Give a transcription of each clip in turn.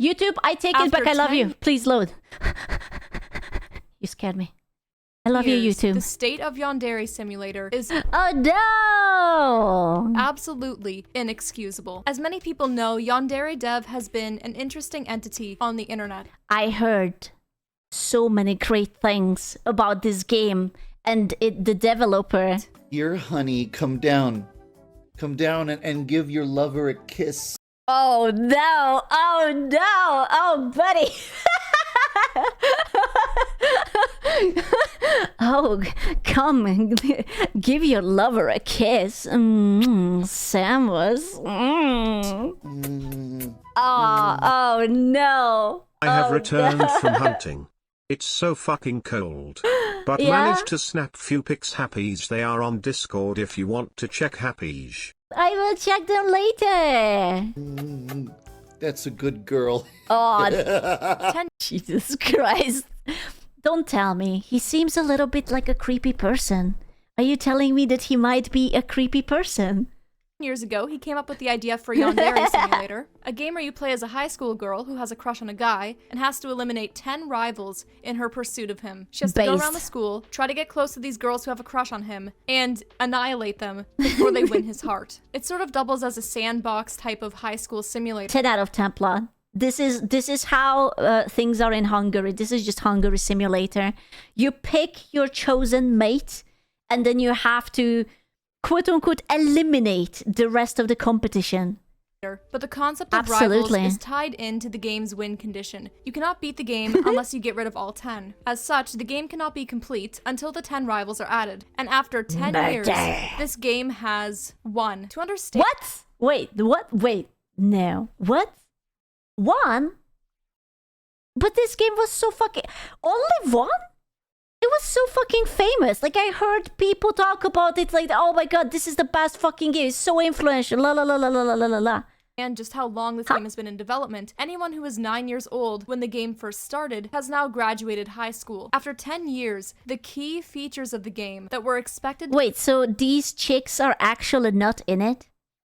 YouTube, I take it back. I love you. Please load. You scared me. I love you, YouTube. The state of Yandere Simulator is no! absolutely inexcusable. As many people know, Yandere Dev has been an interesting entity on the internet. I heard so many great things about this game and the developer. Here, honey, come down. Come down and give your lover a kiss. Oh no! Oh no! Oh, buddy! Oh, come and give your lover a kiss. Samus. Oh no. I have returned from hunting. It's so fucking cold. But managed to snap few pics. Happies, they are on Discord if you want to check Happies. I will check them later. That's a good girl. Oh, Jesus Christ. Don't tell me. He seems a little bit like a creepy person. Are you telling me that he might be a creepy person? Years ago, he came up with the idea for Yandere Simulator, a game where you play as a high school girl who has a crush on a guy and has to eliminate 10 rivals in her pursuit of him. She has to go around the school, try to get close to these girls who have a crush on him, and annihilate them before they win his heart. It sort of doubles as a sandbox type of high school simulator. 10 out of 10 plot. This is how things are in Hungary. This is just Hungary Simulator. You pick your chosen mate, and then you have to quote-unquote eliminate the rest of the competition. But the concept of rivals is tied into the game's win condition. You cannot beat the game unless you get rid of all 10. As such, the game cannot be complete until the 10 rivals are added. And after 10 years, this game has won. To understand— What? Wait, what? Wait, no. What? One? But this game was so fucking— Only one? It was so fucking famous. Like, I heard people talk about it like, oh my god, this is the best fucking game. It's so influential. La la la la la la la la. And just how long this game has been in development. Anyone who was 9 years old when the game first started has now graduated high school. After 10 years, the key features of the game that were expected— Wait, so these chicks are actually not in it?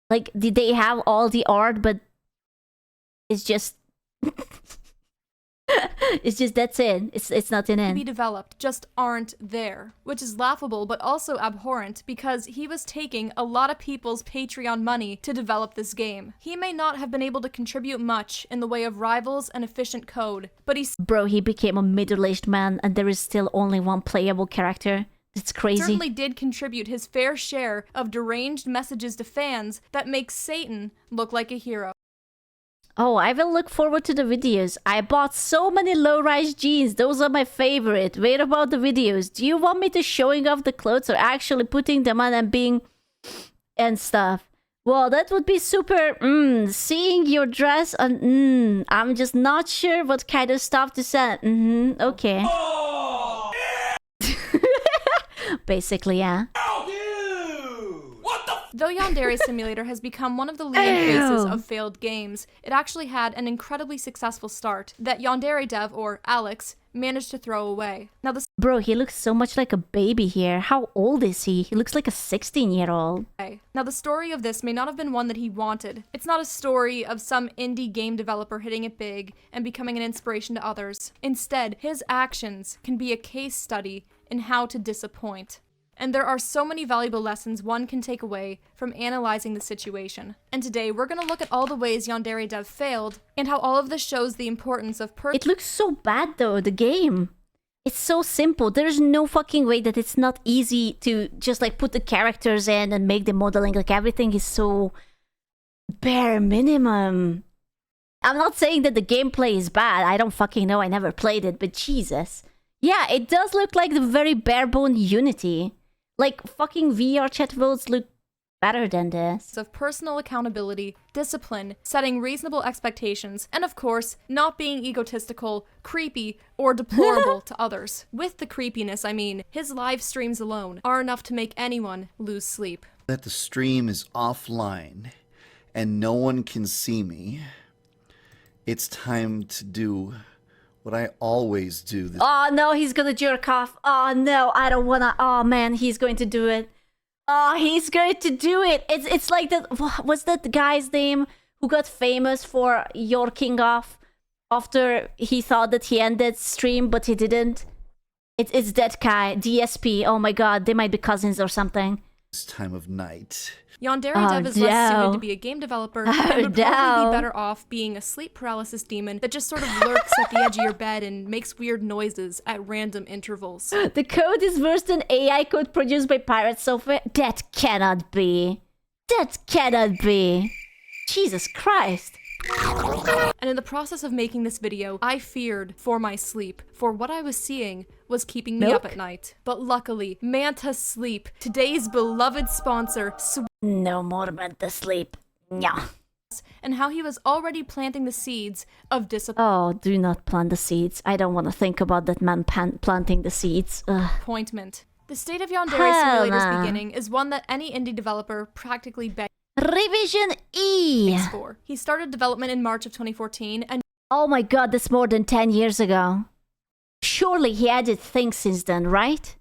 Like, did they have all the art, but it's just... It's just, that's it. It's not in it. ...be developed just aren't there. Which is laughable, but also abhorrent, because he was taking a lot of people's Patreon money to develop this game. He may not have been able to contribute much in the way of rivals and efficient code, but Bro, he became a middle-aged man, and there is still only one playable character. It's crazy. Certainly did contribute his fair share of deranged messages to fans that make Satan look like a hero. Oh, I will look forward to the videos. I bought so many low-rise jeans. Those are my favorite. Wait about the videos. Do you want me to showing off the clothes or actually putting them on and being... and stuff? Well, that would be super... seeing your dress on... I'm just not sure what kind of stuff to send. Okay. Oh! Basically, yeah. Though Yandere Simulator has become one of the leading faces of failed games, it actually had an incredibly successful start that Yandere Dev, or Alex, managed to throw away. Now this— Bro, he looks so much like a baby here. How old is he? He looks like a 16-year-old. Now the story of this may not have been one that he wanted. It's not a story of some indie game developer hitting it big and becoming an inspiration to others. Instead, his actions can be a case study in how to disappoint. And there are so many valuable lessons one can take away from analyzing the situation. And today, we're gonna look at all the ways Yandere Dev failed, and how all of this shows the importance of It looks so bad though, the game. It's so simple. There's no fucking way that it's not easy to just like put the characters in and make the modeling. Like, everything is so bare minimum. I'm not saying that the gameplay is bad. I don't fucking know. I never played it, but Jesus. Yeah, it does look like the very bare bone Unity. Like, fucking VR chat votes look better than this. Of personal accountability, discipline, setting reasonable expectations, and of course, not being egotistical, creepy, or deplorable to others. With the creepiness, I mean, his live streams alone are enough to make anyone lose sleep. That the stream is offline and no one can see me. It's time to do what I always do. Oh no, he's gonna jerk off. Oh no, I don't wanna. Oh man, he's going to do it. Oh, he's going to do it. It's like that. What's that guy's name who got famous for yorking off after he thought that he ended stream, but he didn't. It's that guy, DSP. Oh my god, they might be cousins or something. This time of night. Yandere Oh, Dev is less no. suited to be a game developer and would probably be better off being a sleep paralysis demon that just sort of lurks at the edge of your bed and makes weird noises at random intervals. The code is worse than AI code produced by pirate software? That cannot be. That cannot be. Jesus Christ. And in the process of making this video, I feared for my sleep, for what I was seeing was keeping me up at night. But luckily, Manta Sleep, today's beloved sponsor, No more Manta Sleep. Yeah. and how he was already planting the seeds of Oh, do not plant the seeds. I don't want to think about that man planting the seeds. Ugh. disappointment. The state of Yandere Hell Simulator's nah. beginning is one that any indie developer practically begs Revision E. for. He started development in March of 2014, and Oh my god, that's more than 10 years ago. Surely he added things since then, right?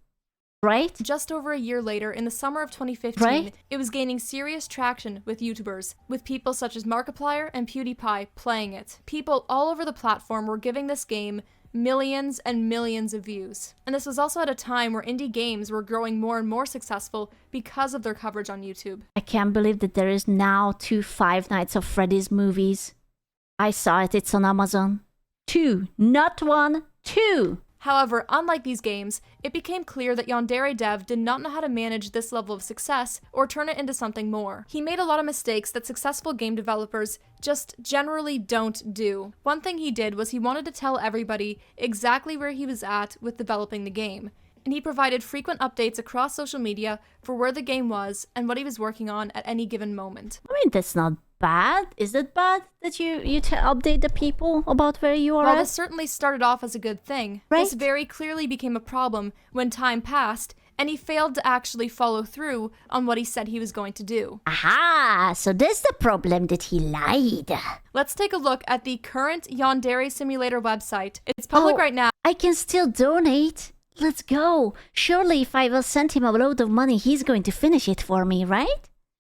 Right? just over a year later, in the summer of 2015, Right? it was gaining serious traction with YouTubers, with people such as Markiplier and PewDiePie playing it. People all over the platform were giving this game millions and millions of views. And this was also at a time where indie games were growing more and more successful because of their coverage on YouTube. I can't believe that there is now 2 Five Nights of Freddy's movies. I saw it, it's on Amazon. 2, not 1, 2. However, unlike these games, it became clear that Yandere Dev did not know how to manage this level of success or turn it into something more. He made a lot of mistakes that successful game developers just generally don't do. One thing he did was he wanted to tell everybody exactly where he was at with developing the game, and he provided frequent updates across social media for where the game was and what he was working on at any given moment. I mean, that's not bad. Is it bad that you update the people about where you are While at? this certainly started off as a good thing, Right. this very clearly became a problem when time passed and he failed to actually follow through on what he said he was going to do. Aha, so that's the problem, that he lied. Let's take a look at the current Yandere Simulator website. It's public right now, I can still donate. Let's go. Surely if I will send him a load of money, he's going to finish it for me, right?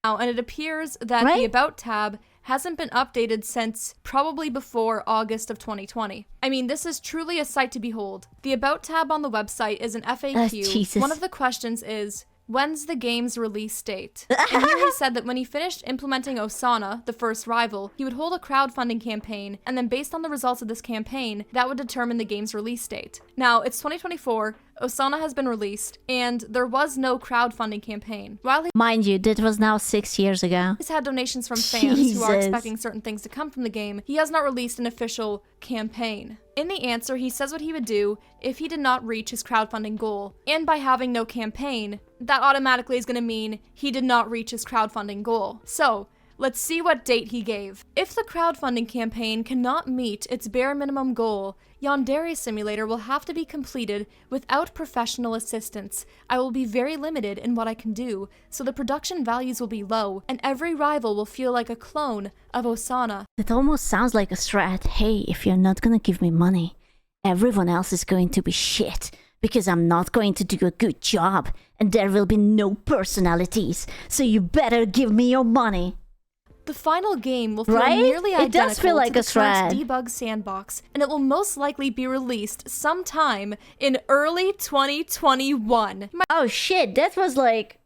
and it appears that Right. the About tab hasn't been updated since probably before August of 2020. I mean, this is truly a sight to behold. The About tab on the website is an FAQ. Jesus. One of the questions is, when's the game's release date? And here he said that when he finished implementing Osana, the first rival, he would hold a crowdfunding campaign, and then based on the results of this campaign, that would determine the game's release date. Now, it's 2024, Osana has been released, and there was no crowdfunding campaign. While Mind you, that was now 6 years ago. he's had donations from fans who are Jesus. expecting certain things to come from the game, he has not released an official campaign. In the answer, he says what he would do if he did not reach his crowdfunding goal. And by having no campaign, that automatically is going to mean he did not reach his crowdfunding goal. So, let's see what date he gave. If the crowdfunding campaign cannot meet its bare minimum goal, Yandere Simulator will have to be completed without professional assistance. I will be very limited in what I can do, so the production values will be low, and every rival will feel like a clone of Osana. It almost sounds like a strat. Hey, if you're not gonna give me money, everyone else is going to be shit. Because I'm not going to do a good job, and there will be no personalities. So you better give me your money. The final game will feel Right? nearly It identical does feel like to a the current strat. debug sandbox, and it will most likely be released sometime in early 2021. Oh shit, that was like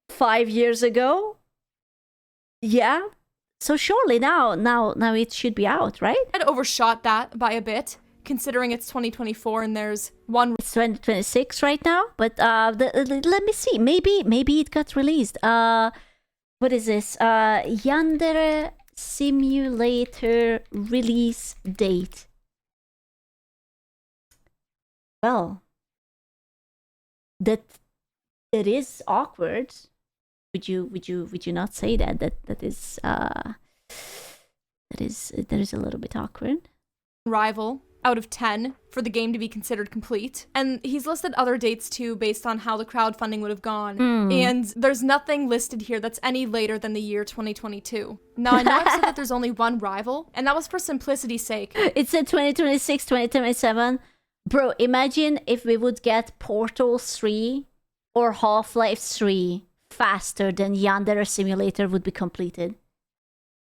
5 years ago? Yeah? So surely now it should be out, right? I'd overshot that by a bit, considering it's 2024 and there's one It's 2026 right now, but let me see. Maybe it got released. What is this? Yandere Simulator release date. Well, that is awkward. Would you not say that that is a little bit awkward? rival out of 10 for the game to be considered complete. And he's listed other dates too based on how the crowdfunding would have gone. And there's nothing listed here that's any later than the year 2022. Now, I know I've said that there's only one rival, and that was for simplicity's sake. It said 2026, 2027. Bro, imagine if we would get Portal 3 or Half-Life 3 faster than Yandere Simulator would be completed.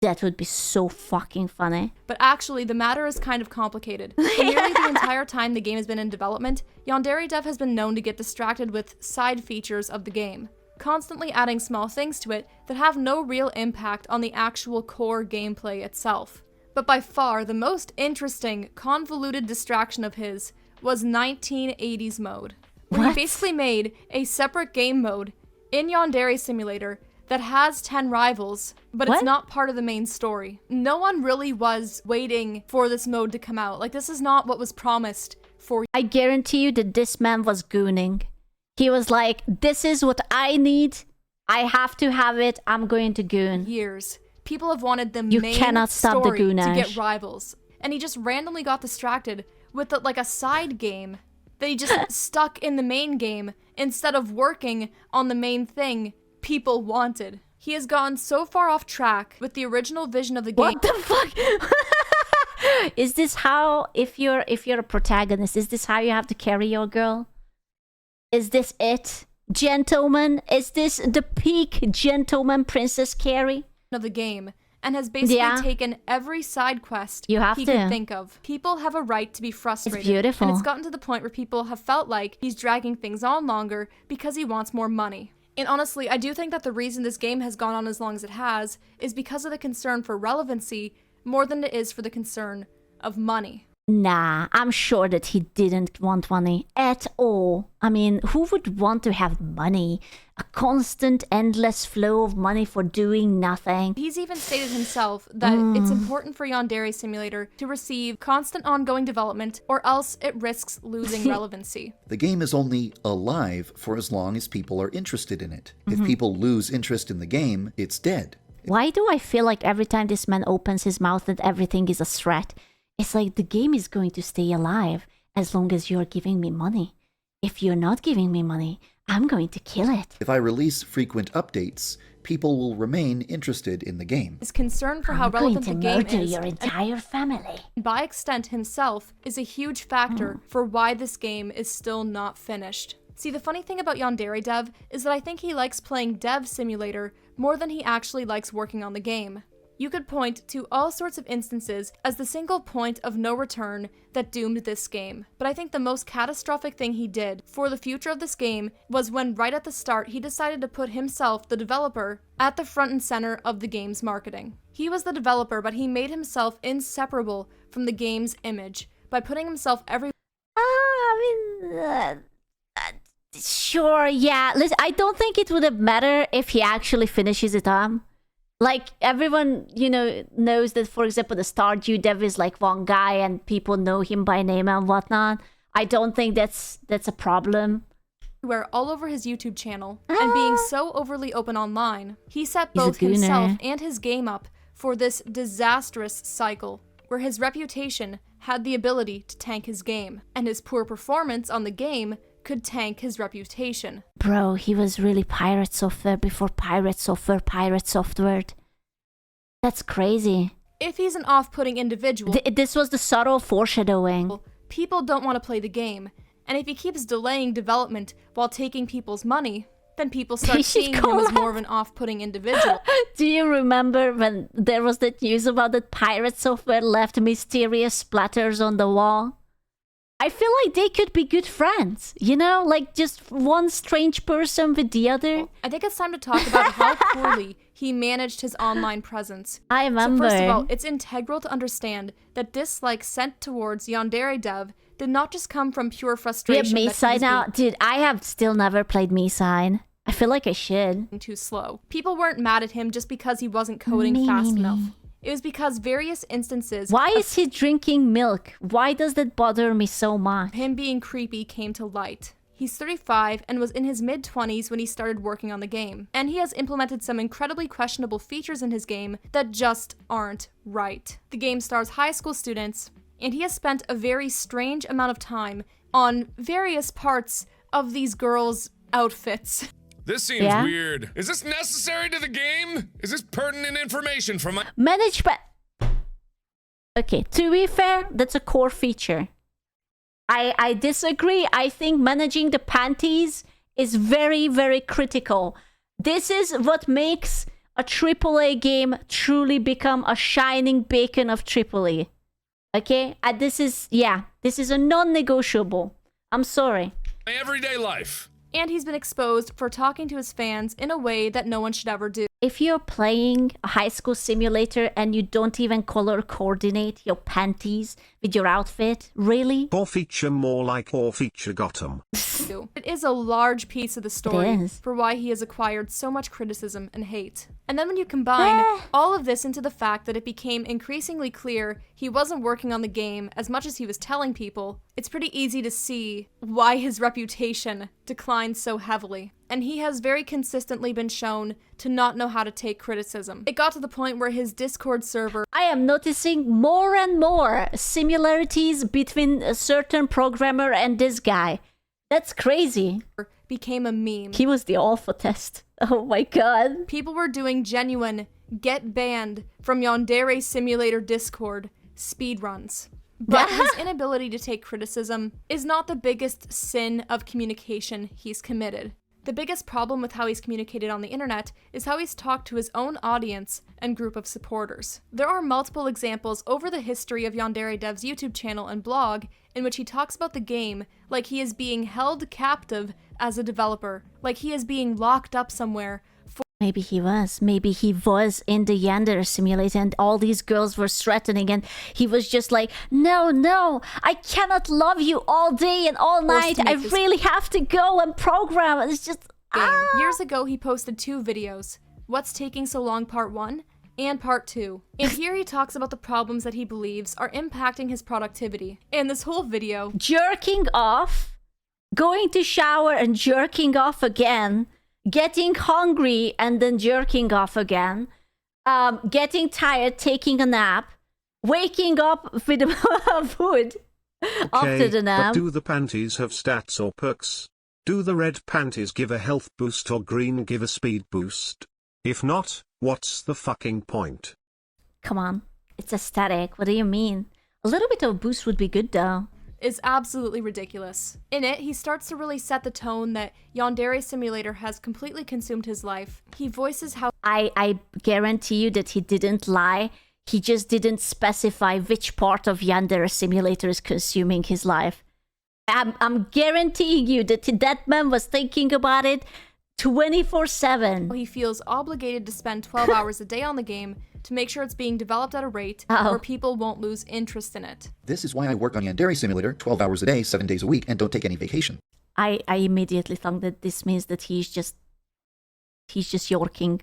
That would be so fucking funny. But actually, the matter is kind of complicated. For nearly the entire time the game has been in development, Yandere Dev has been known to get distracted with side features of the game, constantly adding small things to it that have no real impact on the actual core gameplay itself. But by far, the most interesting, convoluted distraction of his was 1980s mode, where he basically made a separate game mode in Yandere Simulator that has 10 rivals, but it's not part of the main story. No one really was waiting for this mode to come out. Like, this is not what was promised for. I guarantee you that this man was gooning. He was like, this is what I need. I have to have it. I'm going to goon. Years. People have wanted the You main cannot stop the story to goonage. get rivals. And he just randomly got distracted with like a side game that he just stuck in the main game instead of working on the main thing people wanted. He has gone so far off track with the original vision of the game. What the fuck? Is this how, if you're a protagonist, is this how you have to carry your girl? Is this it? Gentleman? Is this the peak gentleman Princess Carrie? Of the game, and has basically taken every side quest You have he to. could think of. People have a right to be frustrated. It's beautiful. And it's gotten to the point where people have felt like he's dragging things on longer because he wants more money. And honestly, I do think that the reason this game has gone on as long as it has is because of the concern for relevancy more than it is for the concern of money. Nah, I'm sure that he didn't want money at all. I mean, who would want to have money? A constant, endless flow of money for doing nothing. He's even stated himself that it's important for Yandere Simulator to receive constant ongoing development or else it risks losing relevancy. The game is only alive for as long as people are interested in it. If people lose interest in the game, it's dead. Why do I feel like every time this man opens his mouth that everything is a threat? It's like the game is going to stay alive as long as you're giving me money. If you're not giving me money, I'm going to kill it. If I release frequent updates, people will remain interested in the game. His concern for how I'm going relevant to the game murder is, your entire family. and by extent himself, is a huge factor for why this game is still not finished. See, the funny thing about Yandere Dev is that I think he likes playing Dev Simulator more than he actually likes working on the game. You could point to all sorts of instances as the single point of no return that doomed this game. But I think the most catastrophic thing he did for the future of this game was when right at the start he decided to put himself, the developer, at the front and center of the game's marketing. He was the developer, but he made himself inseparable from the game's image by putting himself everywhere. Sure, yeah. Listen, I don't think it would have mattered if he actually finishes it up. Like, everyone, knows that, for example, the Stardew Dev is like one guy and people know him by name and whatnot. I don't think that's a problem. All over his YouTube channel, and being so overly open online, he set both He's a gooner. himself and his game up for this disastrous cycle, where his reputation had the ability to tank his game, and his poor performance on the game could tank his reputation. Bro, he was really pirate software before pirate software. That's crazy. If he's an off-putting individual, This was the subtle foreshadowing. people don't want to play the game, and if he keeps delaying development while taking people's money, then people start He should seeing him call as out. more of an off-putting individual. Do you remember when there was that news about that pirate software left mysterious splatters on the wall? I feel like they could be good friends, like just one strange person with the other. I think it's time to talk about how poorly he managed his online presence. I remember. So first of all, it's integral to understand that dislike sent towards Yandere Dev did not just come from pure We have frustration that he Misai was now. Dude, I have still never played Misai. I feel like I should. being too slow. People weren't mad at him just because he wasn't coding fast enough. It was because various instances Why of is he drinking milk? Why does that bother me so much? him being creepy came to light. He's 35 and was in his mid-20s when he started working on the game, and he has implemented some incredibly questionable features in his game that just aren't right. The game stars high school students, and he has spent a very strange amount of time on various parts of these girls' outfits. This seems Yeah? weird. Is this necessary to the game? Is this pertinent information from my... Management. Okay, to be fair, that's a core feature. I disagree. I think managing the panties is very, very critical. This is what makes a AAA game truly become a shining beacon of AAA. Okay? This is a non-negotiable. I'm sorry. My everyday life. And he's been exposed for talking to his fans in a way that no one should ever do. If you're playing a high school simulator and you don't even color coordinate your panties with your outfit, really? Or feature more like or feature Gotham. It is a large piece of the story is. for why he has acquired so much criticism and hate. And then when you combine all of this into the fact that it became increasingly clear he wasn't working on the game as much as he was telling people, it's pretty easy to see why his reputation declined so heavily. And he has very consistently been shown to not know how to take criticism. It got to the point where his Discord server... I am noticing more and more similarities between a certain programmer and this guy. That's crazy. became a meme. He was the alpha test. Oh my god. People were doing genuine get banned from Yandere Simulator Discord speedruns. But his inability to take criticism is not the biggest sin of communication he's committed. The biggest problem with how he's communicated on the internet is how he's talked to his own audience and group of supporters. There are multiple examples over the history of Yandere Dev's YouTube channel and blog in which he talks about the game like he is being held captive as a developer, like he is being locked up somewhere. Maybe he was. Maybe he was in the Yandere simulator and all these girls were threatening and he was just like, no, I cannot love you all day and all night. I really have to go and program. It's just... Years ago, he posted 2 videos, What's Taking So Long Part 1 and Part 2. And here he talks about the problems that he believes are impacting his productivity. And this whole video... Jerking off, going to shower and jerking off again, getting hungry and then jerking off again, getting tired, taking a nap, waking up with food after the nap. But do the panties have stats or perks? Do the red panties give a health boost or green give a speed boost? If not, what's the fucking point? Come on, it's aesthetic. What do you mean? A little bit of a boost would be good though. Is absolutely ridiculous. In it, he starts to really set the tone that Yandere Simulator has completely consumed his life. He voices how I guarantee you that he didn't lie. He just didn't specify which part of Yandere Simulator is consuming his life. I'm guaranteeing you that that man was thinking about it 24/7. he feels obligated to spend 12 hours a day on the game to make sure it's being developed at a rate where people won't lose interest in it. This is why I work on Yandere Simulator 12 hours a day, 7 days a week, and don't take any vacation. I immediately thought that this means that he's just yorking.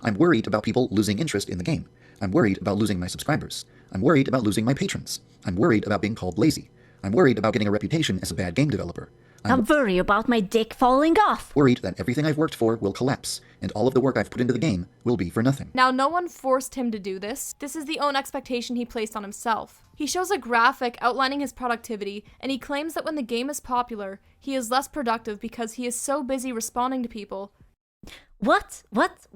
I'm worried about people losing interest in the game. I'm worried about losing my subscribers. I'm worried about losing my patrons. I'm worried about being called lazy. I'm worried about getting a reputation as a bad game developer. I'm worried about my dick falling off. Worried that everything I've worked for will collapse, and all of the work I've put into the game will be for nothing. Now, no one forced him to do this. This is the own expectation he placed on himself. He shows a graphic outlining his productivity, and he claims that when the game is popular, he is less productive because he is so busy responding to people. What? That's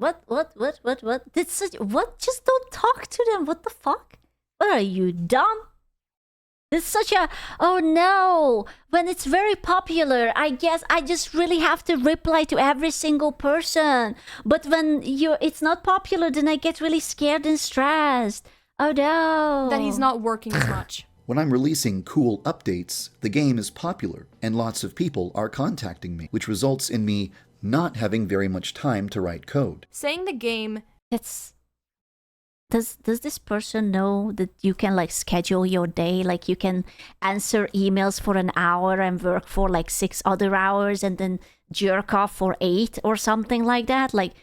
such... What? Just don't talk to them. What the fuck? What are you, dumb? It's such a, oh no, when it's very popular, I guess I just really have to reply to every single person. But when it's not popular, then I get really scared and stressed. Oh no. That he's not working as much. When I'm releasing cool updates, the game is popular, and lots of people are contacting me, which results in me not having very much time to write code. Saying the game... Does this person know that you can like schedule your day? Like you can answer emails for an hour and work for like 6 other hours and then jerk off for 8 or something like that? Like,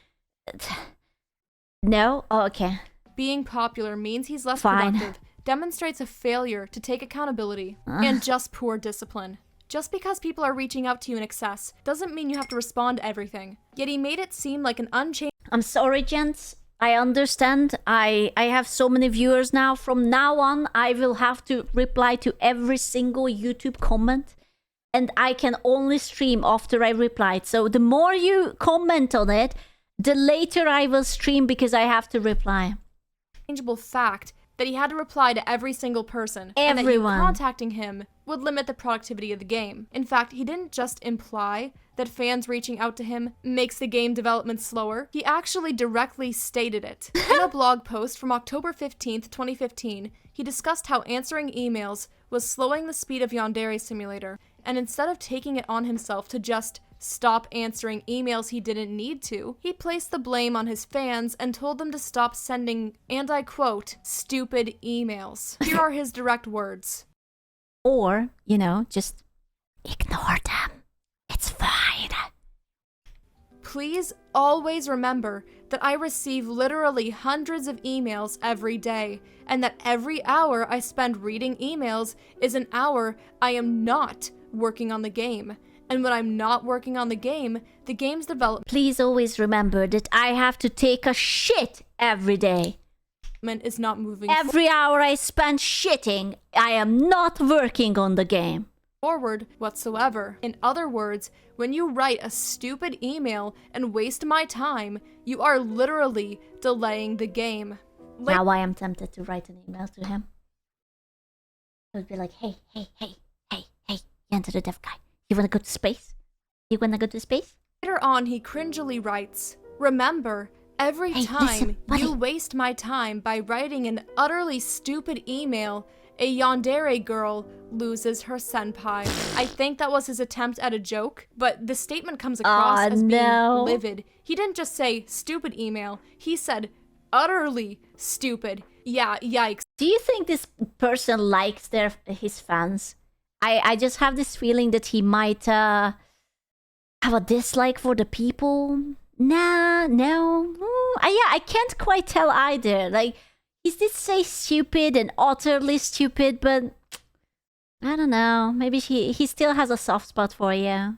no? Oh, okay. Being popular means he's less Fine. productive, demonstrates a failure to take accountability, and just poor discipline. Just because people are reaching out to you in excess doesn't mean you have to respond to everything. Yet he made it seem like an unchanged... I'm sorry, gents. I understand. I have so many viewers now. From now on, I will have to reply to every single YouTube comment. And I can only stream after I replied. So the more you comment on it, the later I will stream because I have to reply. Changeable fact that he had to reply to every single person. Everyone. And that you contacting him would limit the productivity of the game. In fact, he didn't just imply that fans reaching out to him makes the game development slower. He actually directly stated it. In a blog post from October 15th, 2015, he discussed how answering emails was slowing the speed of Yandere Simulator, and instead of taking it on himself to just stop answering emails he didn't need to, he placed the blame on his fans and told them to stop sending, and I quote, stupid emails. Here are his direct words. Or, just ignore them. It's fine. Please always remember that I receive literally hundreds of emails every day, and that every hour I spend reading emails is an hour I am not working on the game. And when I'm not working on the game's development Please always remember that I have to take a shit every day. is not moving Every hour I spend shitting, I am not working on the game. forward whatsoever. In other words, when you write a stupid email and waste my time, you are literally delaying the game. Now I am tempted to write an email to him. It would be like, hey, Yandere dev guy. You wanna go to space? Later on, he cringily writes, remember, every Hey, time listen, buddy. you waste my time by writing an utterly stupid email, a Yandere girl loses her senpai. I think that was his attempt at a joke, but the statement comes across as being livid. He didn't just say stupid email, he said utterly stupid. Yeah, yikes. Do you think this person likes his fans? I just have this feeling that he might have a dislike for the people. No. I can't quite tell either. Like, he did say stupid and utterly stupid, but I don't know. Maybe he still has a soft spot for you.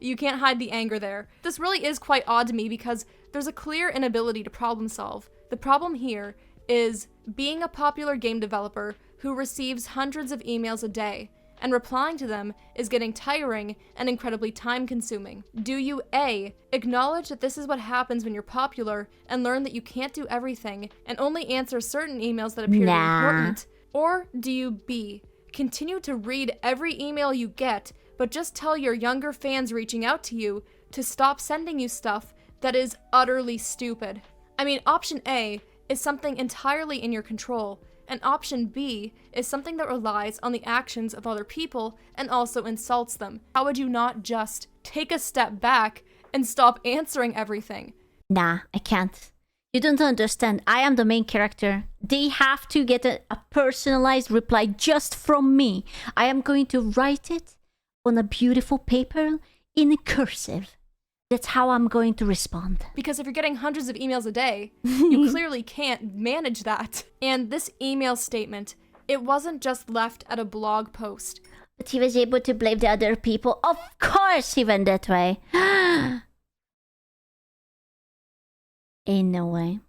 You can't hide the anger there. This really is quite odd to me because there's a clear inability to problem solve. The problem here is being a popular game developer who receives hundreds of emails a day, and replying to them is getting tiring and incredibly time-consuming. Do you A, acknowledge that this is what happens when you're popular and learn that you can't do everything and only answer certain emails that appear to be important? Or do you B, continue to read every email you get, but just tell your younger fans reaching out to you to stop sending you stuff that is utterly stupid? I mean, option A is something entirely in your control, and option B is something that relies on the actions of other people and also insults them. How would you not just take a step back and stop answering everything? Nah, I can't. You don't understand. I am the main character. They have to get a personalized reply just from me. I am going to write it on a beautiful paper in cursive. That's how I'm going to respond. Because if you're getting hundreds of emails a day, you clearly can't manage that. And this email statement, it wasn't just left at a blog post. But he was able to blame the other people. Of course he went that way. Ain't no way.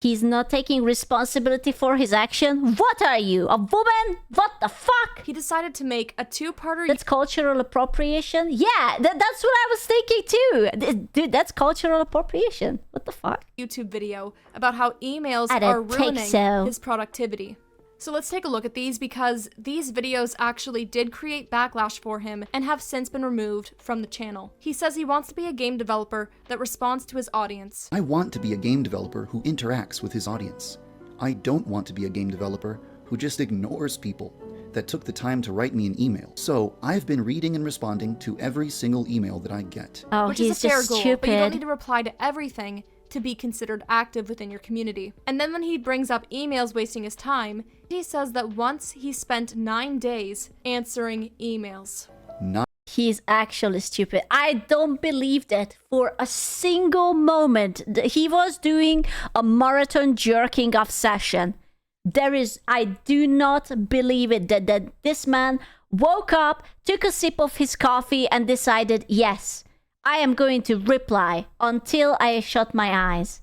He's not taking responsibility for his action. What are you, a woman? What the fuck? He decided to make a two-parter. That's cultural appropriation? Yeah, that's what I was thinking too. Dude, that's cultural appropriation. What the fuck? YouTube video about how emails I are don't think ruining so. his productivity. So let's take a look at these because these videos actually did create backlash for him and have since been removed from the channel. He says he wants to be a game developer that responds to his audience. I want to be a game developer who interacts with his audience. I don't want to be a game developer who just ignores people that took the time to write me an email. So I've been reading and responding to every single email that I get. Oh, Which he's is a fair just goal, stupid. but you don't need to reply to everything to be considered active within your community. And then when he brings up emails wasting his time, he says that once he spent 9 days answering emails. He's actually stupid. I don't believe that for a single moment. He was doing a marathon jerking off session. I do not believe it that this man woke up, took a sip of his coffee and decided, yes, I am going to reply until I shut my eyes.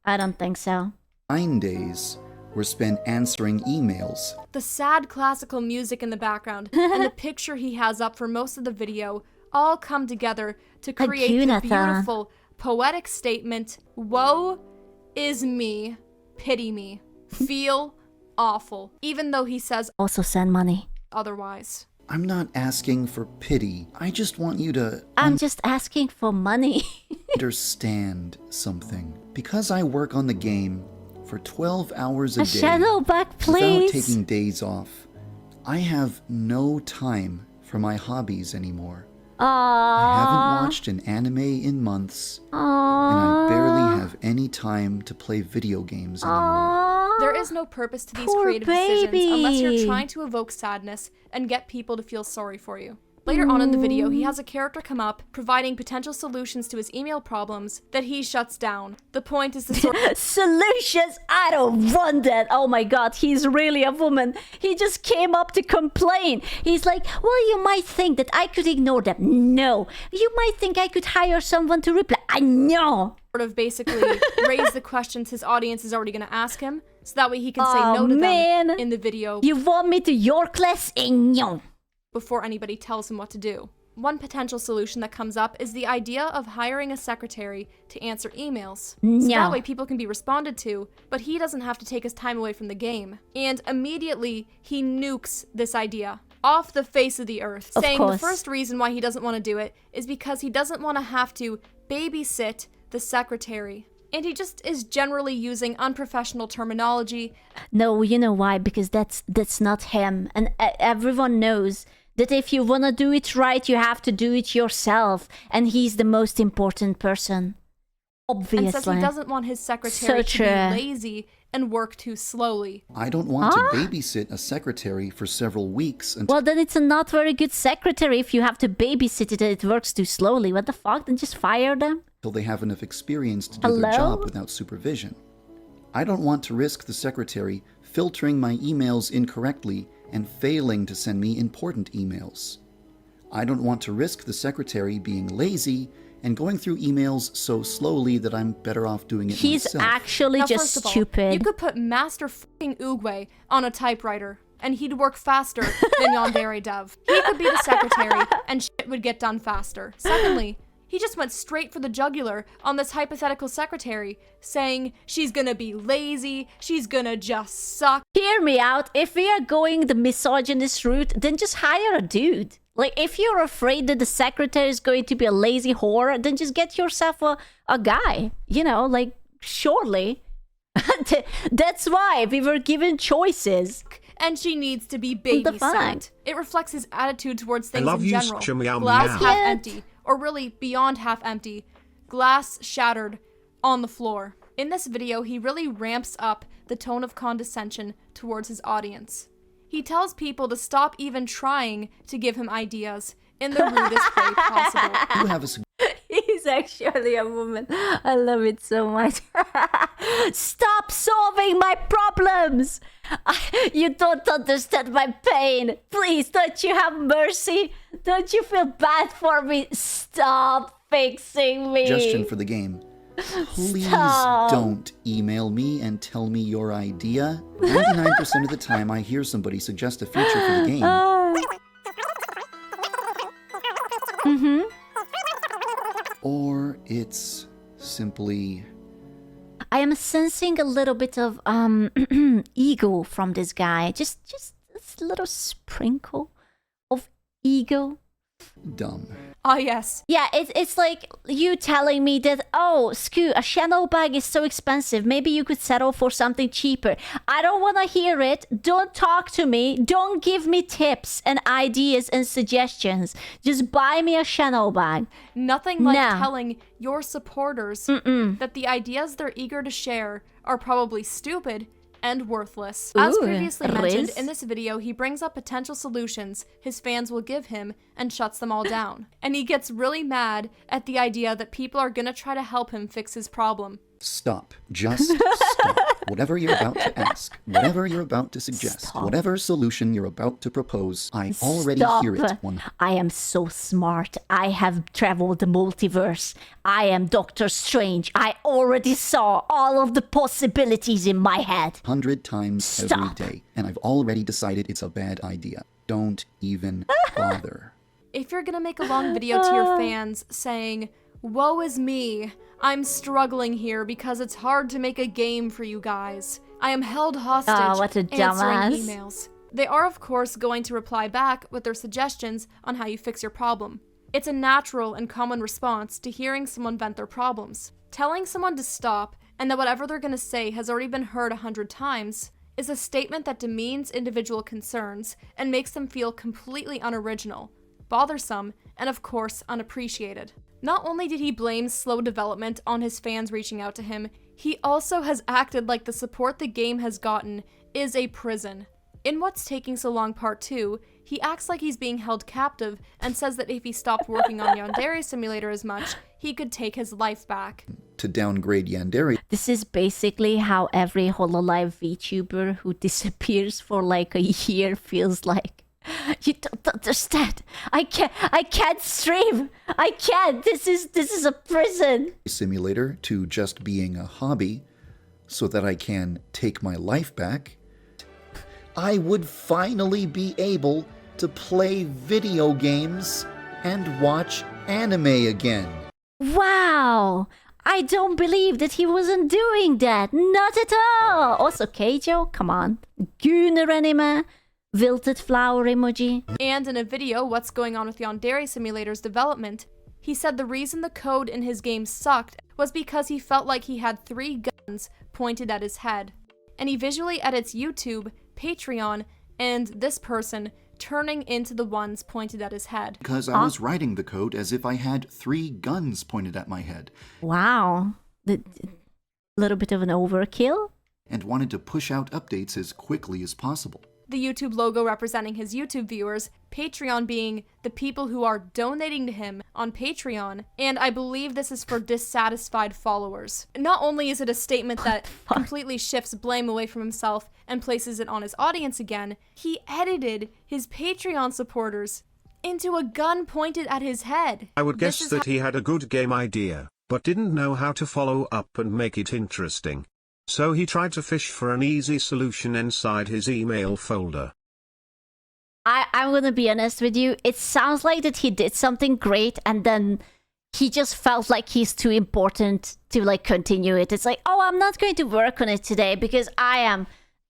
I don't think so. 9 days were spent answering emails. The sad classical music in the background and the picture he has up for most of the video all come together to create the beautiful, poetic statement, woe is me, pity me, feel awful, even though he says also send money. otherwise. I'm not asking for pity. I just want you to I'm just asking for money. understand something. Because I work on the game for 12 hours a A day shadow back, without please. taking days off, I have no time for my hobbies anymore. I haven't watched an anime in months, and I barely have any time to play video games anymore. There is no purpose to these Poor creative decisions unless baby. you're trying to evoke sadness and get people to feel sorry for you. Later on in the video, he has a character come up, providing potential solutions to his email problems that he shuts down. The point is to sort Solutions? I don't want that. Oh my god, he's really a woman. He just came up to complain. He's like, well, you might think that I could ignore them. No. You might think I could hire someone to reply. I know. of basically raise the questions his audience is already going to ask him, so that way he can say no to man. them in the video You want me to your class? No. before anybody tells him what to do. One potential solution that comes up is the idea of hiring a secretary to answer emails. So No. that way people can be responded to, but he doesn't have to take his time away from the game. And immediately, he nukes this idea off the face of the earth, Of saying the course. first reason why he doesn't want to do it is because he doesn't want to have to babysit the secretary. And he just is generally using unprofessional terminology. No, you know why? Because that's not him. And everyone knows that if you want to do it right, you have to do it yourself. And he's the most important person. Obviously. And says he doesn't want his secretary So to be true. lazy and work too slowly. I don't want to babysit a secretary for several weeks until Well, then it's a not very good secretary if you have to babysit it and it works too slowly. What the fuck? Then just fire them? they have enough experience to do their Hello? job without supervision. I don't want to risk the secretary filtering my emails incorrectly and failing to send me important emails. I don't want to risk the secretary being lazy and going through emails so slowly that I'm better off doing it He's myself. actually Now, just first of all, stupid. you could put Master fucking Oogway on a typewriter, and he'd work faster than Yandere Dev. He could be the secretary, and shit would get done faster. Secondly, he just went straight for the jugular on this hypothetical secretary, saying she's gonna be lazy, she's gonna just suck. Hear me out. If we are going the misogynist route, then just hire a dude. Like, if you're afraid that the secretary is going to be a lazy whore, then just get yourself a guy. You know, like, surely. That's why we were given choices. And she needs to be the fuck? babysat. It reflects his attitude towards things love in you, general. Meow Glass Meow. half Cute. empty, or really beyond half empty. Glass shattered on the floor. In this video, he really ramps up the tone of condescension towards his audience. He tells people to stop even trying to give him ideas in the rudest way possible. You have a He's actually a woman. I love it so much. Stop solving my problems. You don't understand my pain. Please, don't you have mercy? Don't you feel bad for me? Stop fixing me. suggestion for the game. Please Stop. don't email me and tell me your idea. 99% of the time I hear somebody suggest a feature for the game. Or it's simply I am sensing a little bit of ego from this guy. Just a little sprinkle of ego. dumb. Ah, yes. Yeah, it's like you telling me that, oh, Sku, a channel bag is so expensive. Maybe you could settle for something cheaper. I don't want to hear it. Don't talk to me. Don't give me tips and ideas and suggestions. Just buy me a channel bag. Nothing like No. telling your supporters that the ideas they're eager to share are probably stupid and worthless. As Ooh, previously mentioned, Riz? in this video, he brings up potential solutions his fans will give him and shuts them all down. And he gets really mad at the idea that people are gonna try to help him fix his problem. Stop. Just stop. Whatever you're about to ask, whatever you're about to suggest, Stop. whatever solution you're about to propose, I already Stop. hear it. I am so smart. I have traveled the multiverse. I am Doctor Strange. I already saw all of the possibilities in my head. 100 times Stop. every day, and I've already decided it's a bad idea. Don't even bother. If you're gonna make a long video to your fans saying, "Woe is me, I'm struggling here because it's hard to make a game for you guys. I am held hostage Oh, what a answering dumbass. emails." They are, of course, going to reply back with their suggestions on how you fix your problem. It's a natural and common response to hearing someone vent their problems. Telling someone to stop and that whatever they're going to say has already been heard 100 times is a statement that demeans individual concerns and makes them feel completely unoriginal, bothersome, and of course unappreciated. Not only did he blame slow development on his fans reaching out to him, he also has acted like the support the game has gotten is a prison. In What's Taking So Long Part 2, he acts like he's being held captive and says that if he stopped working on Yandere Simulator as much, he could take his life back. To downgrade Yandere, This is basically how every HoloLive VTuber who disappears for like a year feels like. You don't understand. I can't stream. I can't. This is a prison. Simulator to just being a hobby so that I can take my life back, I would finally be able to play video games and watch anime again. Wow. I don't believe that he wasn't doing that. Not at all. Also, Keijo, come on. Gunner anime. Wilted flower emoji. And in a video, What's Going On with Yandere Simulator's development, he said the reason the code in his game sucked was because he felt like he had 3 guns pointed at his head. And he visually edits YouTube, Patreon, and this person turning into the ones pointed at his head. Because I was writing the code as if I had 3 guns pointed at my head. Wow. A little bit of an overkill. And wanted to push out updates as quickly as possible. The YouTube logo representing his YouTube viewers, Patreon being the people who are donating to him on Patreon, and I believe this is for dissatisfied followers. Not only is it a statement that completely shifts blame away from himself and places it on his audience again, he edited his Patreon supporters into a gun pointed at his head. I would guess that he had a good game idea, but didn't know how to follow up and make it interesting. So he tried to fish for an easy solution inside his email folder. I'm gonna be honest with you. It sounds like that he did something great and then he just felt like he's too important to like continue it. It's like, oh, I'm not going to work on it today because I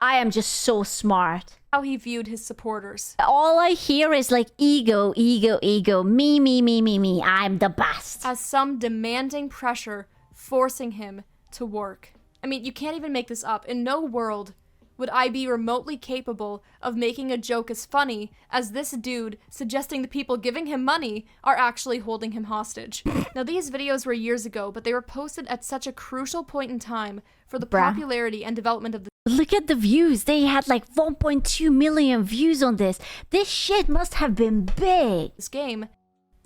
am just so smart. How he viewed his supporters. All I hear is like ego, ego, ego, me, I'm the best. As some demanding pressure forcing him to work. I mean, you can't even make this up. In no world would I be remotely capable of making a joke as funny as this dude suggesting the people giving him money are actually holding him hostage. Now, these videos were years ago, but they were posted at such a crucial point in time for the popularity and development of the Look at the views. They had like 1.2 million views on this. This shit must have been big. this game,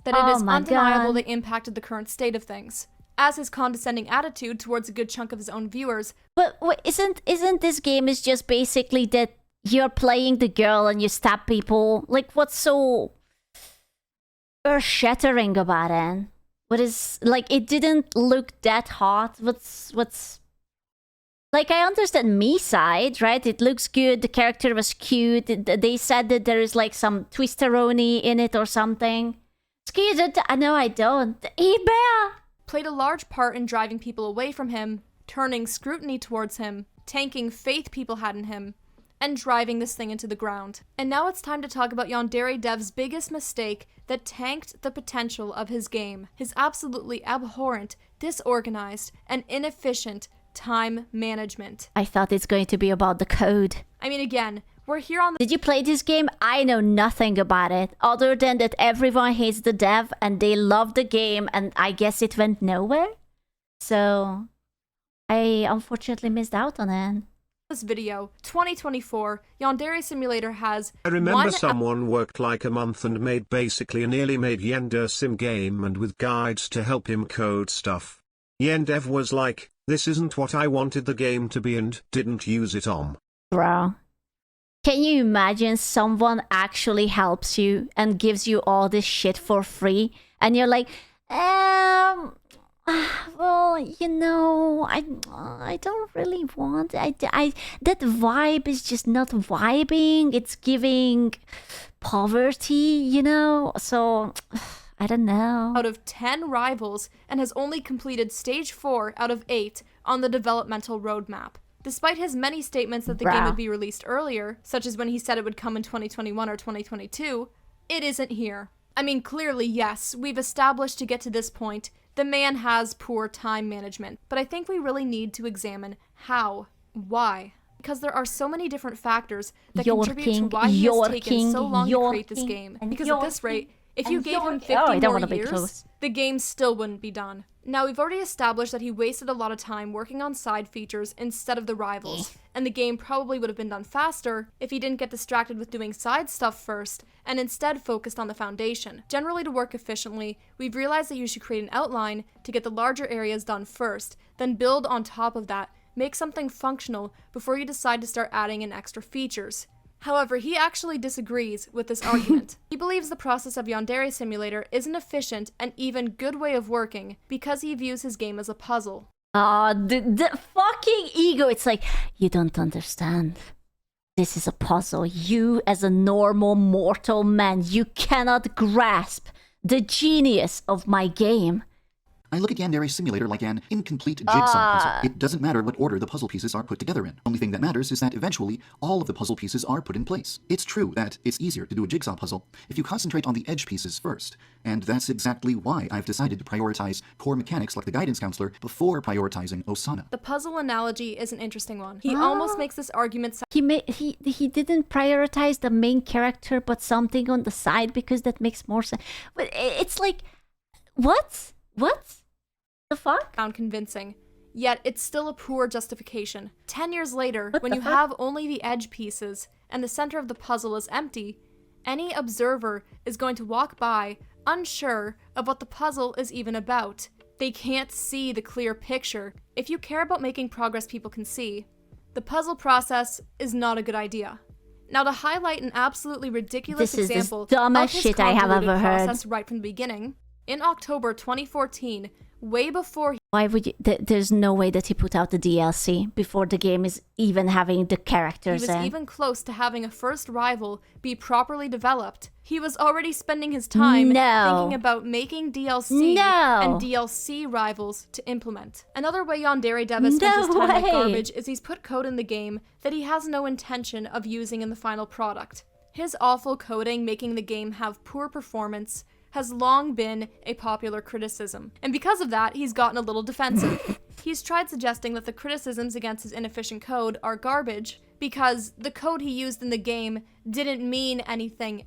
that it is undeniable they impacted the current state of things. As his condescending attitude towards a good chunk of his own viewers. But what, isn't this game is just basically that you're playing the girl and you stab people? Like, what's so earth-shattering about it? What is, like, it didn't look that hot. What's like, I understand me side, right? It looks good, the character was cute, they said that there is like some twisteroni in it or something. Excuse it, no I don't. eBay! Played a large part in driving people away from him, turning scrutiny towards him, tanking faith people had in him, and driving this thing into the ground. And now it's time to talk about Yandere Dev's biggest mistake that tanked the potential of his game. His absolutely abhorrent, disorganized, and inefficient time management. I thought it's going to be about the code. I mean, again, we're here on the— Did you play this game? I know nothing about it, other than that everyone hates the dev and they love the game and I guess it went nowhere. So, I unfortunately missed out on it. This video, 2024, Yandere Simulator has I remember someone worked like a month and made basically a nearly made Yandere Sim game and with guides to help him code stuff. Yandev was like, this isn't what I wanted the game to be and didn't use it on. Bro. Can you imagine someone actually helps you and gives you all this shit for free? And you're like, well, you know, I don't really want, that vibe is just not vibing. It's giving poverty, you know? So, I don't know. Out of 10 rivals and has only completed stage 4 out of 8 on the developmental roadmap. Despite his many statements that the game would be released earlier, such as when he said it would come in 2021 or 2022, it isn't here. I mean, clearly, yes, we've established to get to this point, the man has poor time management, but I think we really need to examine how, why. Because there are so many different factors that contribute to why he has taken so long to create this game. Because at this rate, if you gave him 50 more years, the game still wouldn't be done. Now, we've already established that he wasted a lot of time working on side features instead of the rivals, and the game probably would have been done faster if he didn't get distracted with doing side stuff first, and instead focused on the foundation. Generally, to work efficiently, we've realized that you should create an outline to get the larger areas done first, then build on top of that, make something functional before you decide to start adding in extra features. However, he actually disagrees with this argument. He believes the process of Yandere Simulator is an efficient and even good way of working because he views his game as a puzzle. The fucking ego. It's like, you don't understand. This is a puzzle. You, as a normal mortal man, you cannot grasp the genius of my game. I look at Yandere Simulator like an incomplete jigsaw puzzle. It doesn't matter what order the puzzle pieces are put together in. Only thing that matters is that eventually all of the puzzle pieces are put in place. It's true that it's easier to do a jigsaw puzzle if you concentrate on the edge pieces first, and that's exactly why I've decided to prioritize core mechanics like the guidance counselor before prioritizing Osana. The puzzle analogy is an interesting one. He almost makes this argument He didn't prioritize the main character but something on the side because that makes more sense. But it's like, what? The fuck? sound convincing. Yet it's still a poor justification. 10 years later, when you fuck? have only the edge pieces and the center of the puzzle is empty, any observer is going to walk by unsure of what the puzzle is even about. They can't see the clear picture. If you care about making progress people can see, the puzzle process is not a good idea. Now, to highlight an absolutely ridiculous example of dumbest his shit I have convoluted ever heard. process right from the beginning, in October 2014, way before Why would you? There's no way that he put out the DLC before the game is even having the he characters was in. even close to having a first rival be properly developed, he was already spending his time thinking about making DLC and DLC rivals to implement. Another way Yandere Dev has spent his time like garbage is he's put code in the game that he has no intention of using in the final product. His awful coding making the game have poor performance has long been a popular criticism. And because of that, he's gotten a little defensive. He's tried suggesting that the criticisms against his inefficient code are garbage because the code he used in the game didn't mean anything.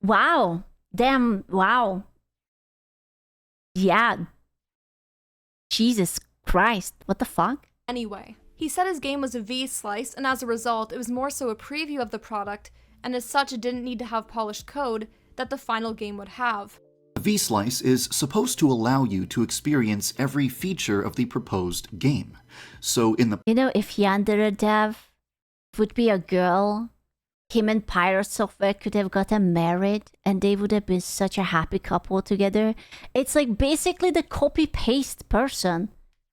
Wow. Damn. Wow. Yeah. Jesus Christ. What the fuck? Anyway, he said his game was a V-slice, and as a result, it was more so a preview of the product, and as such, it didn't need to have polished code that the final game would have. A V-slice is supposed to allow you to experience every feature of the proposed game. So in the... You know, if Yandere Dev would be a girl, him and Pirate Software could have gotten married, and they would have been such a happy couple together. It's like basically the copy-paste person.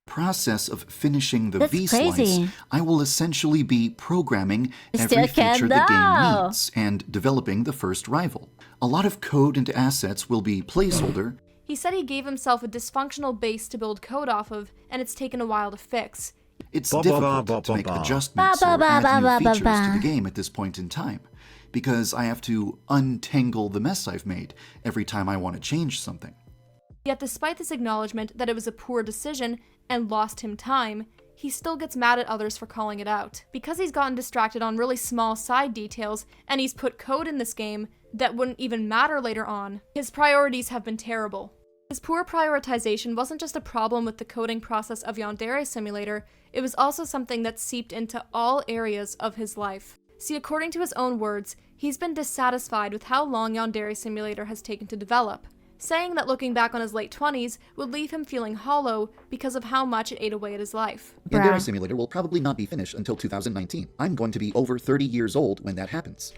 process of finishing the That's V-slice, crazy. I will essentially be programming every Still can't feature the game know. needs and developing the first rival. A lot of code and assets will be placeholder. He said he gave himself a dysfunctional base to build code off of, and it's taken a while to fix. It's Ba, ba, difficult ba, to ba, make ba. adjustments Ba, or ba, add ba, new ba, ba, features ba. to the game at this point in time, because I have to untangle the mess I've made every time I want to change something. Yet despite this acknowledgement that it was a poor decision and lost him time, he still gets mad at others for calling it out. Because he's gotten distracted on really small side details, and he's put code in this game that wouldn't even matter later on, his priorities have been terrible. His poor prioritization wasn't just a problem with the coding process of Yandere Simulator, it was also something that seeped into all areas of his life. See, according to his own words, he's been dissatisfied with how long Yandere Simulator has taken to develop, saying that looking back on his late 20s would leave him feeling hollow because of how much it ate away at his life. Yandere Simulator will probably not be finished until 2019. I'm going to be over 30 years old when that happens.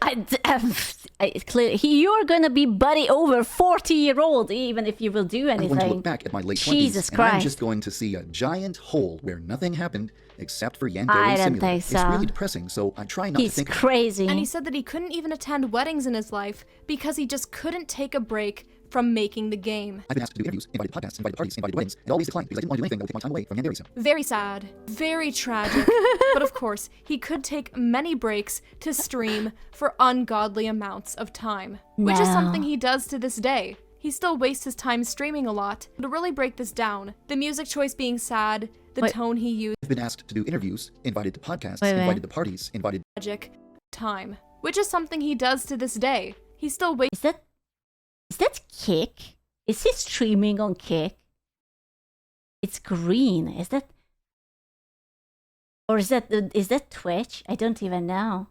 You're gonna be buddy over 40-year-old even if you will do I'm anything. going to look back at my late 20s, Jesus and I'm Christ. just going to see a giant hole where nothing happened except for Yandere I don't Simulator. think so. It's really depressing, so I try not to He's think crazy. And he said that he couldn't even attend weddings in his life because he just couldn't take a break from making the game. I've been asked to do interviews, invited to podcasts, invited to parties, invited to weddings, and always declined because I didn't want to do anything that would take my time away from Yandere. Very sad, very tragic, but of course, he could take many breaks to stream for ungodly amounts of time, which is something he does to this day. He still wastes his time streaming a lot. To really break this down, the music choice being sad, the tone he used, I've been asked to do interviews, invited to podcasts, invited to parties, invited tragic, time, which is something he does to this day. He still wastes. Is that Kick? Is he streaming on Kick? It's green. Is that, or is that Twitch? I don't even know.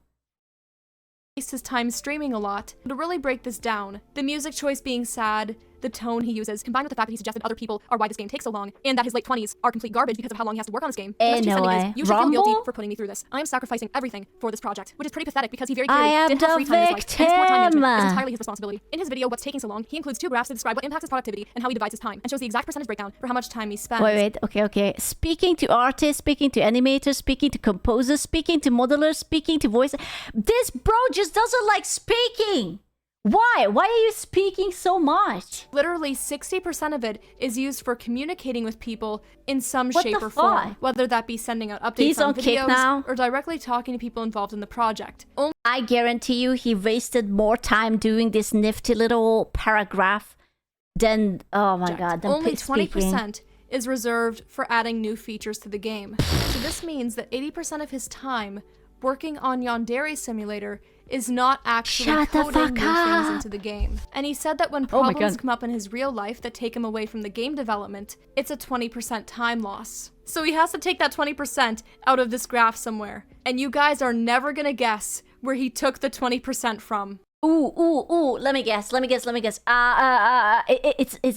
His time streaming a lot. To really break this down, the music choice being sad, the tone he uses, combined with the fact that he suggested other people are why this game takes so long, and that his late 20s are complete garbage because of how long he has to work on this game. The message he's sending is, you should feel guilty for putting me through this. I am sacrificing everything for this project, which is pretty pathetic because he very clearly didn't have free time in his life, and his poor time management is entirely his responsibility. In his video, What's Taking So Long, he includes 2 graphs to describe what impacts his productivity and how he divides his time, and shows the exact percentage breakdown for how much time he spends. Wait, okay. Speaking to artists, speaking to animators, speaking to composers, speaking to modelers, speaking to voice. This bro just doesn't like speaking. Why? Why are you speaking so much? Literally 60% of it is used for communicating with people in some What shape the or form, fuck? whether that be sending out updates He's on Kick videos now? or directly talking to people involved in the project. Only I guarantee you he wasted more time doing this nifty little paragraph than, oh my god, than only speaking. 20% is reserved for adding new features to the game. So this means that 80% of his time working on Yandere Simulator is not actually Shut the coding fuck new things up. into the game. And he said that when Oh my problems God. come up in his real life that take him away from the game development, it's a 20% time loss. So he has to take that 20% out of this graph somewhere. And you guys are never gonna guess where he took the 20% from. Ooh, let me guess. It's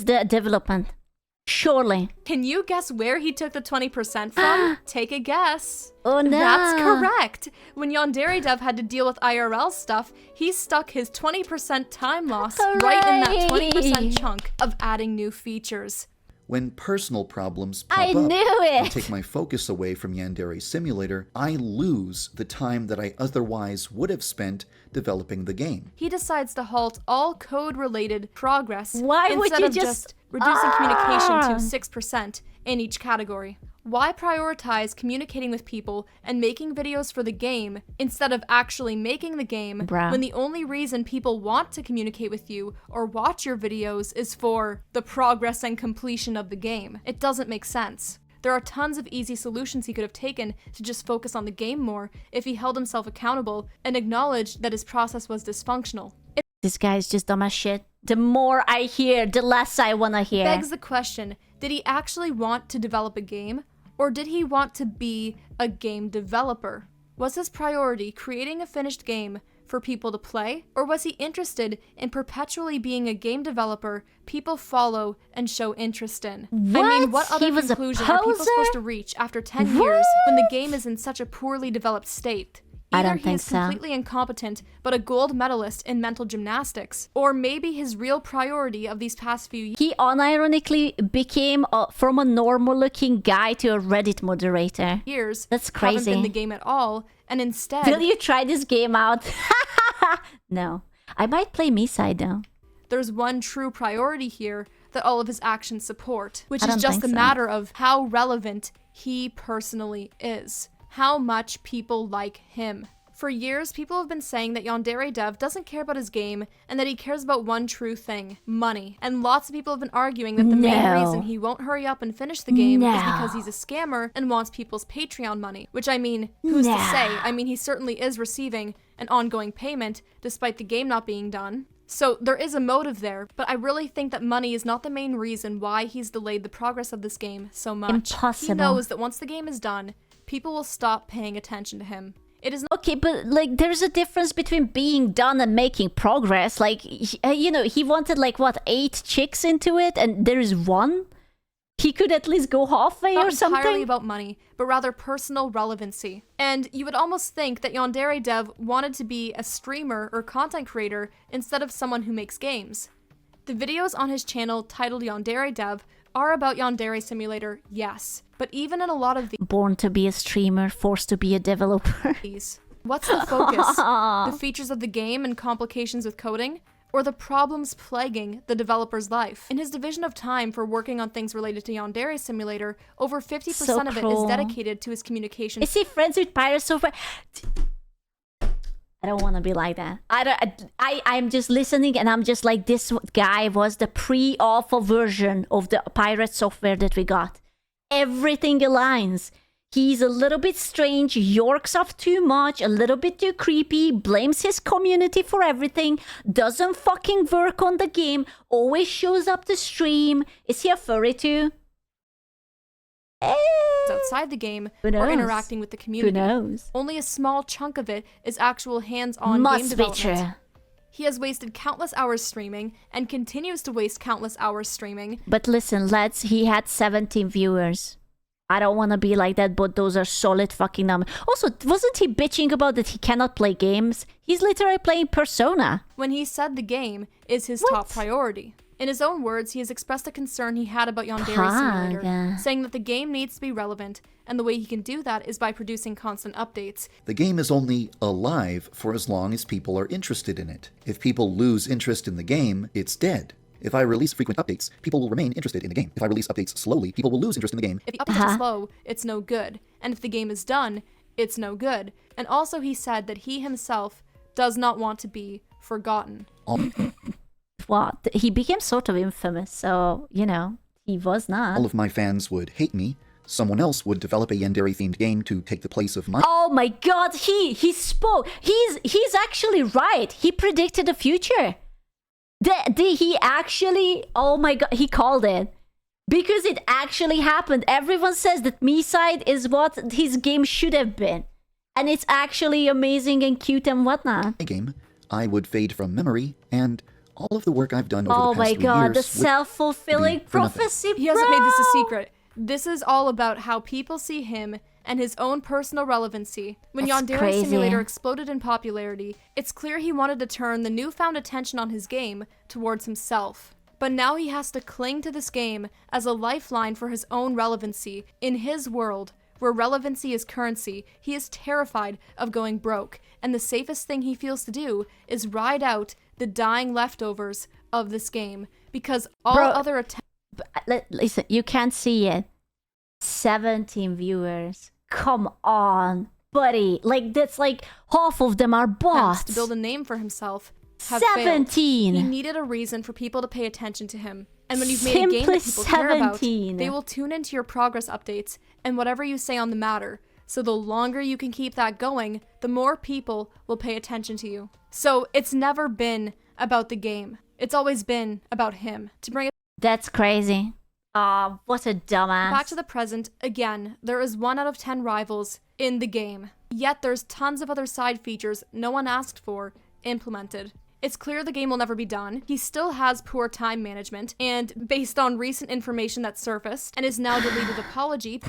the development. Surely. Can you guess where he took the 20% from? Take a guess. Oh no. That's correct. When Yandere Dev had to deal with IRL stuff, he stuck his 20% time loss right in that 20% chunk of adding new features. When personal problems pop I up knew and it. take my focus away from Yandere Simulator, I lose the time that I otherwise would have spent developing the game. He decides to halt all code-related progress Why would instead you of just reducing communication to 6% in each category. Why prioritize communicating with people and making videos for the game instead of actually making the game Bruh. when the only reason people want to communicate with you or watch your videos is for the progress and completion of the game? It doesn't make sense. There are tons of easy solutions he could have taken to just focus on the game more if he held himself accountable and acknowledged that his process was dysfunctional. It This guy is just dumb as shit. The more I hear, the less I wanna hear. begs the question, did he actually want to develop a game? Or did he want to be a game developer? Was his priority creating a finished game for people to play? Or was he interested in perpetually being a game developer people follow and show interest in? I mean, what He other was a conclusion are people poser? supposed to reach after 10 years when the game is in such a poorly developed state? I Either don't he think is so. completely incompetent, but a gold medalist in mental gymnastics, or maybe his real priority of these past few He unironically became from a normal-looking guy to a Reddit moderator. years That's haven't been crazy. the game at all, and instead Will you try this game out? No. I might play Me-Side though. there's one true priority here that all of his actions support, which I is don't just think a so. matter of how relevant he personally is, how much people like him. For years, people have been saying that Yandere Dev doesn't care about his game and that he cares about one true thing, money. And lots of people have been arguing that the main No. reason he won't hurry up and finish the game is No. because he's a scammer and wants people's Patreon money. Which, I mean, who's to No. say? I mean, he certainly is receiving an ongoing payment despite the game not being done. So there is a motive there, but I really think that money is not the main reason why he's delayed the progress of this game so much. Impossible. He knows that once the game is done, people will stop paying attention to him. It is not Okay, but like there's a difference between being done and making progress. Like, you know, he wanted like what, 8 chicks into it and there is 1? He could at least go halfway not or entirely something? about money, but rather personal relevancy. And you would almost think that Yandere Dev wanted to be a streamer or content creator instead of someone who makes games. The videos on his channel titled Yandere Dev are about Yandere Simulator, yes, but even in a lot of Born to be a streamer, forced to be a developer. these, what's the focus? The features of the game and complications with coding? or the problems plaguing the developer's life. In his division of time for working on things related to Yandere Simulator, over 50% of it is dedicated to his communication. Is he friends with Pirate Software? I don't want to be like that. I'm just listening and I'm just like, this guy was the pre-alpha version of the Pirate Software that we got. Everything aligns. He's a little bit strange, yorks off too much, a little bit too creepy, blames his community for everything, doesn't fucking work on the game, always shows up to stream. Is he a furry too? Outside the game Who or knows? interacting with the community. Who knows? Only a small chunk of it is actual hands-on game Must be development. true. He has wasted countless hours streaming and continues to waste countless hours streaming. But listen, lads, he had 17 viewers. I don't want to be like that, but those are solid fucking numbers. Also, wasn't he bitching about that he cannot play games? He's literally playing Persona. When he said the game is his top priority. In his own words, he has expressed a concern he had about Yandere Simulator, saying that the game needs to be relevant, and the way he can do that is by producing constant updates. The game is only alive for as long as people are interested in it. If people lose interest in the game, it's dead. If I release frequent updates, people will remain interested in the game. If I release updates slowly, people will lose interest in the game. If the updates are slow, it's no good. And if the game is done, it's no good. And also he said that he himself does not want to be forgotten. What? He became sort of infamous, so, you know, he was not. All of my fans would hate me. Someone else would develop a Yandere-themed game to take the place of my... Oh my god, he spoke. He's actually right. He predicted the future. Did he actually? Oh my god, he called it. Because it actually happened. Everyone says that Me-Side is what his game should have been. And it's actually amazing and cute and whatnot. game, I would fade from memory, and all of the work I've done over Oh the my past 3 god, years the would self-fulfilling be for nothing. prophecy, He hasn't made this a bro! secret. This is all about how people see him and his own personal relevancy. When That's Yandere crazy. Simulator exploded in popularity, it's clear he wanted to turn the newfound attention on his game towards himself. But now he has to cling to this game as a lifeline for his own relevancy. In his world, where relevancy is currency, he is terrified of going broke, and the safest thing he feels to do is ride out the dying leftovers of this game, because all Bro, other attempts Listen, you can't see it. 17 viewers. Come on, buddy. Like, that's like half of them are bots. to build a name for himself have failed. 17. He needed a reason for people to pay attention to him. And when you've made a game Simply that people care about, 17. they will tune into your progress updates and whatever you say on the matter. So the longer you can keep that going, the more people will pay attention to you. So it's never been about the game. It's always been about him. To bring it That's crazy. Ah, what a dumbass. back to the present, again, there is 1 out of 10 rivals in the game. Yet there's tons of other side features no one asked for implemented. It's clear the game will never be done. He still has poor time management, and based on recent information that surfaced and his now deleted apology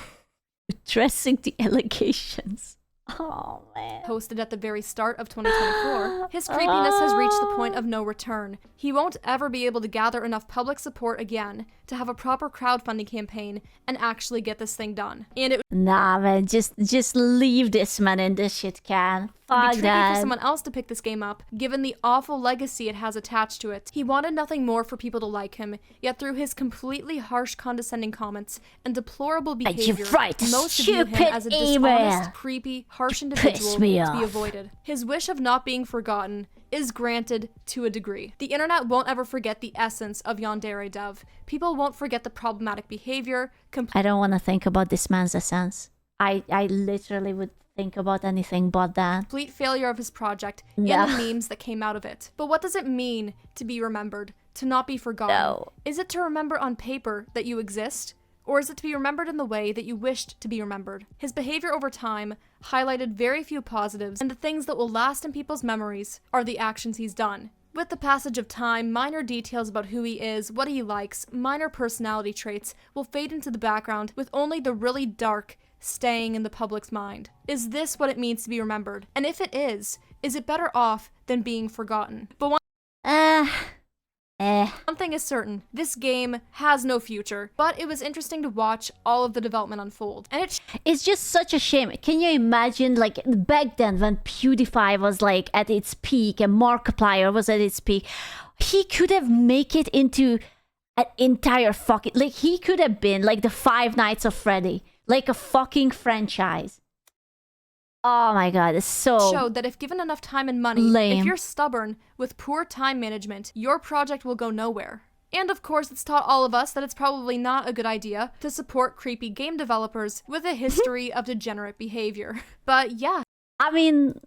Addressing the allegations. Oh, man. posted at the very start of 2024, his creepiness has reached the point of no return. He won't ever be able to gather enough public support again to have a proper crowdfunding campaign and actually get this thing done. And it Nah, man, just leave this man in this shit can. would be Fuck tricky for that. someone else to pick this game up, given the awful legacy it has attached to it. He wanted nothing more for people to like him, yet through his completely harsh, condescending comments and deplorable behavior, right, most view him stupid as a email. dishonest, creepy, harsh individual me to be off. avoided. His wish of not being forgotten is granted to a degree. The internet won't ever forget the essence of Yandere Dev. People won't forget the problematic behavior, I don't want to think about this man's essence. I literally would think about anything but that. complete failure of his project No. and the memes that came out of it. But what does it mean to be remembered, to not be forgotten? No. Is it to remember on paper that you exist? Or is it to be remembered in the way that you wished to be remembered? His behavior over time highlighted very few positives, and the things that will last in people's memories are the actions he's done. With the passage of time, minor details about who he is, what he likes, minor personality traits will fade into the background, with only the really dark staying in the public's mind. Is this what it means to be remembered? And if it is it better off than being forgotten? But one thing is certain, this game has no future, but it was interesting to watch all of the development unfold. And It's just such a shame. Can you imagine, like, back then when PewDiePie was, like, at its peak and Markiplier was at its peak? he could have make it into an entire fucking, like, he could have been like the Five Nights of Freddy, like a fucking franchise. Oh my god, it's so showed that if given enough time and money, lame. if you're stubborn with poor time management, your project will go nowhere. And of course, it's taught all of us that it's probably not a good idea to support creepy game developers with a history of degenerate behavior. But yeah, I mean,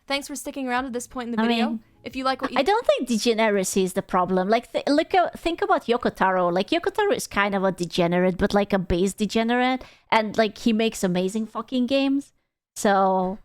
thanks for sticking around at this point in the I video. mean, If you like what you I don't think degeneracy is the problem. Like, think about Yoko Taro. Like, Yoko Taro is kind of a degenerate, but like a base degenerate. And like, he makes amazing fucking games. So,